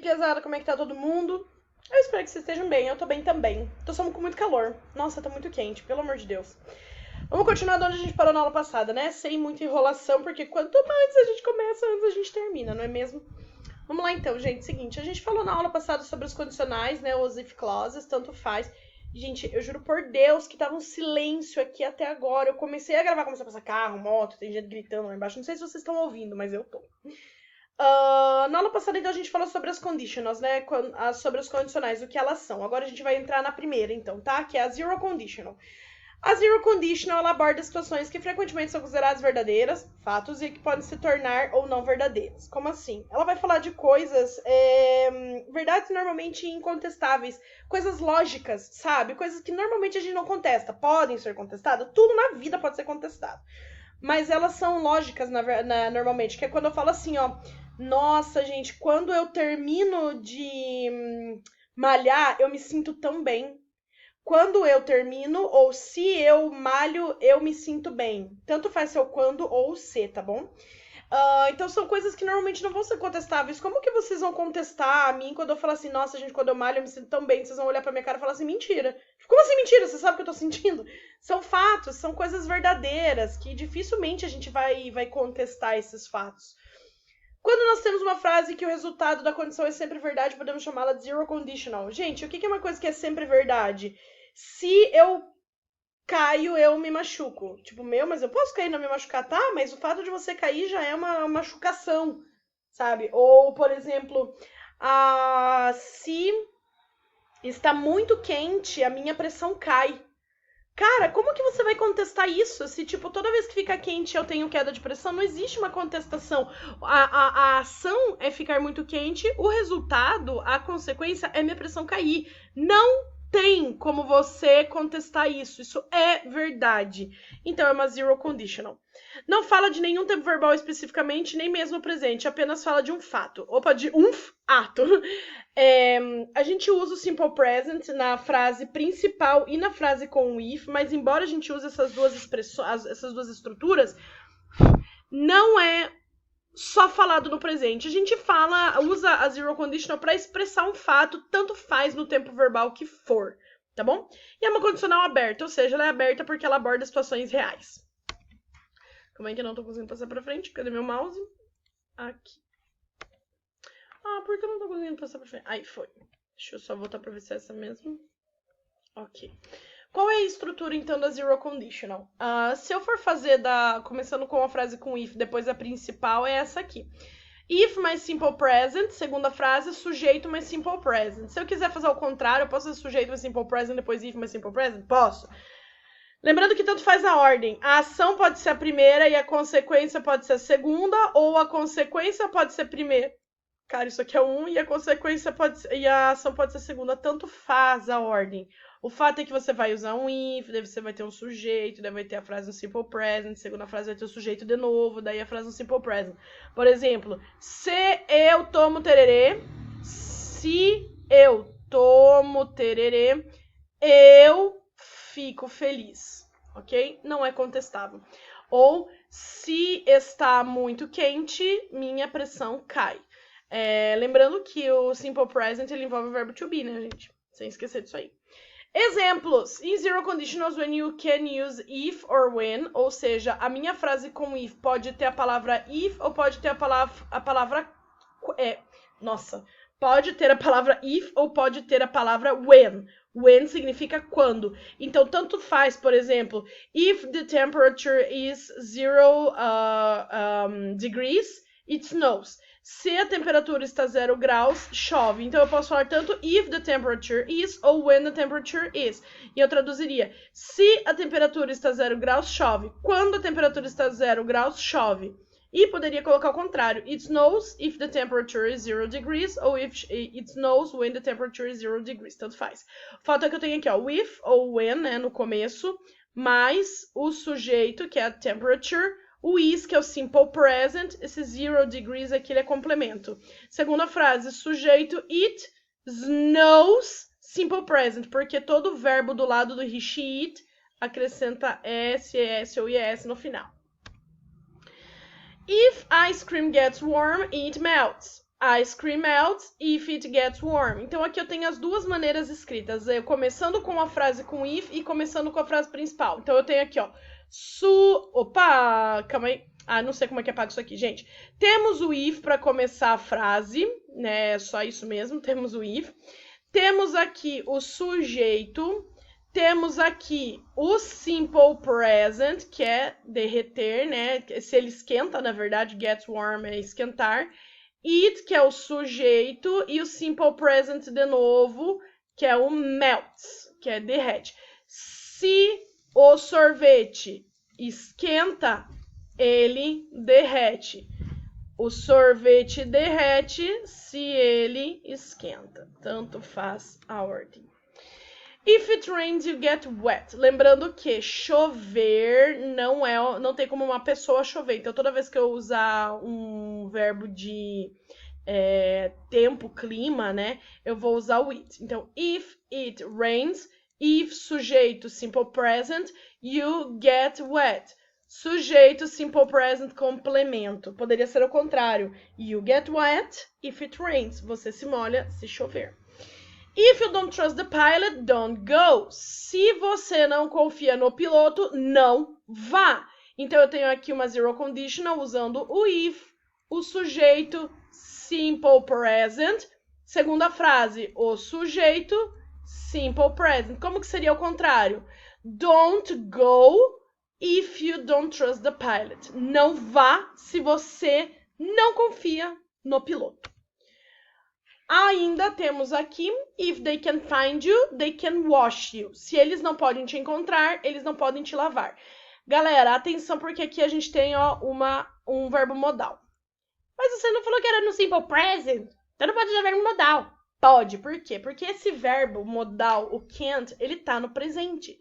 chiquezada, como é que tá todo mundo? Eu espero que vocês estejam bem, eu tô bem também. Tô só com muito calor. Nossa, tá muito quente, pelo amor de Deus. Vamos continuar de onde a gente parou na aula passada, né? Sem muita enrolação, porque quanto mais a gente começa, antes a gente termina, não é mesmo? Vamos lá então, gente. Seguinte, a gente falou na aula passada sobre os condicionais, né? Os if clauses, tanto faz. Gente, eu juro por Deus que tava um silêncio aqui até agora. Eu comecei a gravar, começou a passar carro, moto, tem gente gritando lá embaixo. Não sei se vocês estão ouvindo, mas eu tô. Na aula passada, então, a gente falou sobre as conditionals, né? Sobre os condicionais, o que elas são. Agora a gente vai entrar na primeira, então, tá? Que é a zero conditional. A zero conditional, ela aborda situações que frequentemente são consideradas verdadeiras, fatos, e que podem se tornar ou não verdadeiras. Como assim? Ela vai falar de coisas, verdades normalmente incontestáveis, coisas lógicas, sabe? Coisas que normalmente a gente não contesta, podem ser contestadas, tudo na vida pode ser contestado. Mas elas são lógicas normalmente, que é quando eu falo assim, ó, nossa, gente, quando eu termino de malhar, eu me sinto tão bem. Quando eu termino, ou se eu malho, eu me sinto bem. Tanto faz ser o quando ou o se, tá bom? Então são coisas que normalmente não vão ser contestáveis. Como que vocês vão contestar a mim quando eu falar assim, nossa, gente, quando eu malho eu me sinto tão bem? Vocês vão olhar pra minha cara e falar assim, mentira. Como assim mentira? Você sabe o que eu tô sentindo? São fatos, são coisas verdadeiras que dificilmente a gente vai contestar esses fatos. Quando nós temos uma frase que o resultado da condição é sempre verdade, podemos chamá-la de zero conditional. Gente, o que é uma coisa que é sempre verdade? Se eu caio, eu me machuco. Tipo, mas eu posso cair e não me machucar, tá? Mas o fato de você cair já é uma machucação, sabe? Ou, por exemplo, se está muito quente, a minha pressão cai. Cara, como que você vai contestar isso? Se, tipo, toda vez que fica quente eu tenho queda de pressão, não existe uma contestação. A ação é ficar muito quente, o resultado, a consequência é minha pressão cair. Não tem como você contestar isso. Isso é verdade. Então, é uma zero conditional. Não fala de nenhum tempo verbal especificamente, nem mesmo presente. Apenas fala de um fato. Opa, de um ato. A gente usa o simple present na frase principal e na frase com o if, mas embora a gente use essas duas expressões, essas duas estruturas, não é só falado no presente. A gente usa a zero conditional para expressar um fato, tanto faz no tempo verbal que for, tá bom? E é uma condicional aberta, ou seja, ela é aberta porque ela aborda situações reais. Como é que eu não tô conseguindo passar pra frente? Cadê meu mouse? Aqui. Por que eu não tô conseguindo passar pra frente? Aí, foi. Deixa eu só voltar pra ver se é essa mesmo. Ok. Qual é a estrutura, então, da zero conditional? Se eu for fazer começando com a frase com if, depois a principal, é essa aqui. If mais simple present, segunda frase, sujeito mais simple present. Se eu quiser fazer o contrário, eu posso fazer sujeito mais simple present, depois if mais simple present? Posso. Lembrando que tanto faz a ordem. A ação pode ser a primeira e a consequência pode ser a segunda, ou a consequência pode ser a primeira. Cara, isso aqui é e a consequência e a ação pode ser a segunda. Tanto faz a ordem. O fato é que você vai usar um if, daí você vai ter um sujeito, daí vai ter a frase no simple present, segunda frase vai ter o sujeito de novo, daí a frase no simple present. Por exemplo, se eu tomo tererê, se eu tomo tererê, eu fico feliz, ok? Não é contestável. Ou, se está muito quente, minha pressão cai. Lembrando que o simple present ele envolve o verbo to be, né, gente? Sem esquecer disso aí. Exemplos. In zero conditionals, when you can use if or when, ou seja, a minha frase com if pode ter a palavra if ou pode ter a palavra pode ter a palavra if ou pode ter a palavra when. When significa quando. Então, tanto faz, por exemplo, if the temperature is 0 degrees, it snows. Se a temperatura está 0 graus, chove. Então, eu posso falar tanto if the temperature is ou when the temperature is. E eu traduziria, se a temperatura está 0 graus, chove. Quando a temperatura está 0 graus, chove. E poderia colocar o contrário. It snows if the temperature is 0 degrees, ou if it snows when the temperature is 0 degrees. Tanto faz. O fato é que eu tenho aqui, ó, with ou when, né, no começo, mais o sujeito, que é a temperature, o is, que é o simple present, esse 0 degrees aqui ele é complemento. Segunda frase, sujeito, it snows, simple present, porque todo verbo do lado do he, she, it acrescenta s, es ou es no final. If ice cream gets warm, it melts. Ice cream melts if it gets warm. Então aqui eu tenho as duas maneiras escritas, eu começando com a frase com if e começando com a frase principal. Então eu tenho aqui, ó, opa, calma aí. Ah, não sei como é que apaga isso aqui, gente. Temos o if para começar a frase, né? Só isso mesmo, temos o if. Temos aqui o sujeito. Temos aqui o simple present, que é derreter, né? Se ele esquenta, na verdade, gets warm é esquentar. It, que é o sujeito, e o simple present de novo, que é o melts, que é derrete. Se o sorvete esquenta, ele derrete. O sorvete derrete se ele esquenta. Tanto faz a ordem. If it rains, you get wet. Lembrando que chover não tem como uma pessoa chover. Então, toda vez que eu usar um verbo de tempo, clima, né? Eu vou usar o it. Então, if it rains, if sujeito simple present, you get wet. Sujeito simple present complemento. Poderia ser o contrário. You get wet if it rains. Você se molha se chover. If you don't trust the pilot, don't go. Se você não confia no piloto, não vá. Então, eu tenho aqui uma zero conditional usando o if, o sujeito, simple present. Segunda frase, o sujeito, simple present. Como que seria o contrário? Don't go if you don't trust the pilot. Não vá se você não confia no piloto. Ainda temos aqui, if they can find you, they can wash you. Se eles não podem te encontrar, eles não podem te lavar. Galera, atenção porque aqui a gente tem ó, um verbo modal. Mas você não falou que era no simple present? Então não pode usar verbo modal. Pode, por quê? Porque esse verbo modal, o can't, ele tá no presente.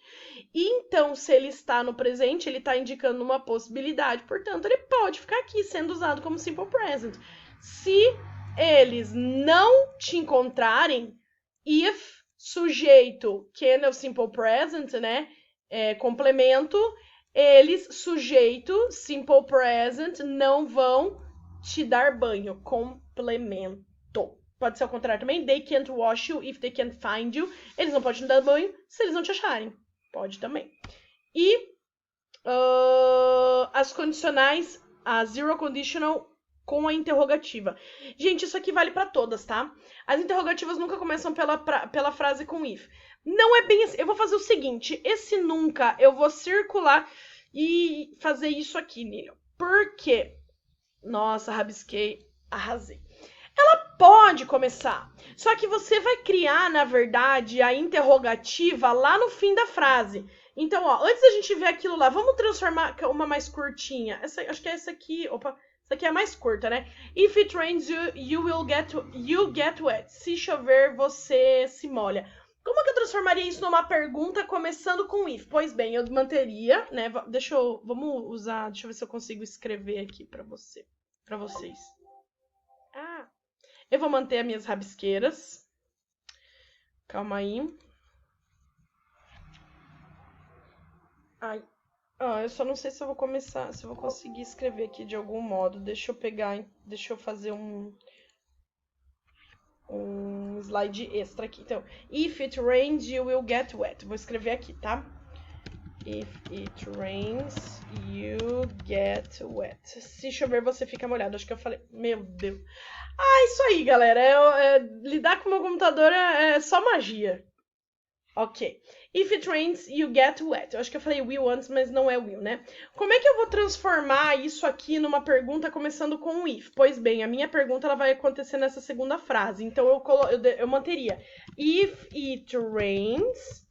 E então, se ele está no presente, ele tá indicando uma possibilidade. Portanto, ele pode ficar aqui sendo usado como simple present. Se eles não te encontrarem, if, sujeito, can é o simple present, né? Complemento, eles, sujeito, simple present, não vão te dar banho. Complemento. Pode ser ao contrário também. They can't wash you if they can't find you. Eles não podem te dar banho se eles não te acharem. Pode também. E as condicionais, a zero conditional com a interrogativa. Gente, isso aqui vale para todas, tá? As interrogativas nunca começam pela frase com if. Não é bem assim. Eu vou fazer o seguinte. Esse nunca, eu vou circular e fazer isso aqui, Nilo. Por quê? Nossa, rabisquei, arrasei. Ela pode começar. Só que você vai criar, na verdade, a interrogativa lá no fim da frase. Então, ó, antes da gente ver aquilo lá, vamos transformar uma mais curtinha. Acho que é essa aqui. Opa. Essa aqui é a mais curta, né? If it rains, you get wet. Se chover, você se molha. Como que eu transformaria isso numa pergunta começando com if? Pois bem, eu manteria, né? Deixa eu ver se eu consigo escrever aqui para vocês. Eu vou manter as minhas rabisqueiras. Calma aí. Ai. Eu só não sei se eu vou começar, se eu vou conseguir escrever aqui de algum modo. Deixa eu fazer um slide extra aqui. Então, if it rains, you will get wet. Vou escrever aqui, tá? If it rains, you get wet. Se chover, você fica molhado. Acho que eu falei. Meu Deus. Isso aí, galera. Lidar com o meu computador é só magia. Ok. If it rains, you get wet. Eu acho que eu falei will antes, mas não é will, né? Como é que eu vou transformar isso aqui numa pergunta começando com if? Pois bem, a minha pergunta ela vai acontecer nessa segunda frase. Então, eu manteria. If it rains,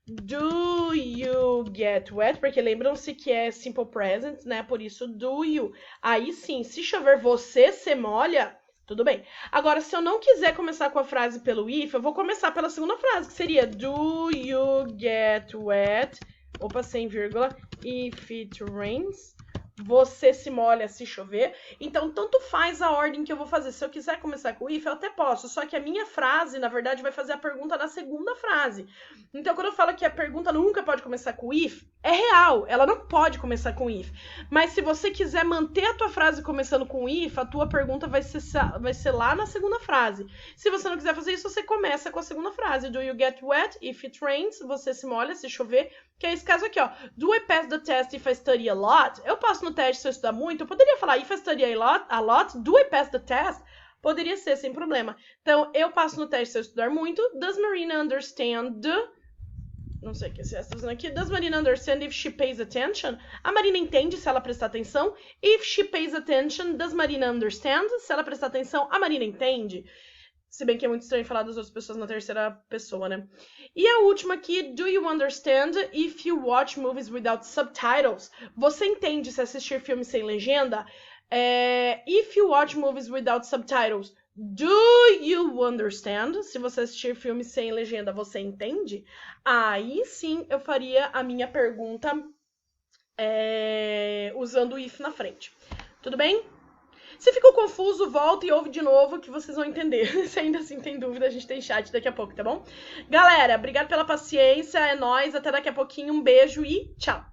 do you get wet? Porque lembram-se que é simple present, né? Por isso, do you. Aí sim, se chover, você se molha... Tudo bem. Agora, se eu não quiser começar com a frase pelo if, eu vou começar pela segunda frase, que seria do you get wet? Opa, sem vírgula. If it rains. você se molha se chover. Então, tanto faz a ordem que eu vou fazer. Se eu quiser começar com if, eu até posso. Só que a minha frase, na verdade, vai fazer a pergunta na segunda frase. Então, quando eu falo que a pergunta nunca pode começar com if, é real. Ela não pode começar com if. Mas se você quiser manter a tua frase começando com if, a tua pergunta vai ser lá na segunda frase. Se você não quiser fazer isso, você começa com a segunda frase. Do you get wet if it rains? Você se molha se chover. Que é esse caso aqui, ó. Do I pass the test if I study a lot? Eu passo no teste se eu estudar muito. Eu poderia falar if I study a lot. Do I pass the test? Poderia ser, sem problema. Então, eu passo no teste se eu estudar muito. Does Marina understand? Não sei o que você está fazendo aqui. Does Marina understand if she pays attention? A Marina entende se ela prestar atenção. If she pays attention, does Marina understand? Se ela prestar atenção, a Marina entende. Se bem que é muito estranho falar das outras pessoas na terceira pessoa, né? E a última aqui, do you understand if you watch movies without subtitles? Você entende se assistir filmes sem legenda? If you watch movies without subtitles, do you understand? Se você assistir filmes sem legenda, você entende? Aí sim eu faria a minha pergunta usando o if na frente. Tudo bem? Se ficou confuso, volta e ouve de novo que vocês vão entender. Se ainda assim tem dúvida, a gente tem chat daqui a pouco, tá bom? Galera, obrigado pela paciência, é nóis, até daqui a pouquinho, um beijo e tchau!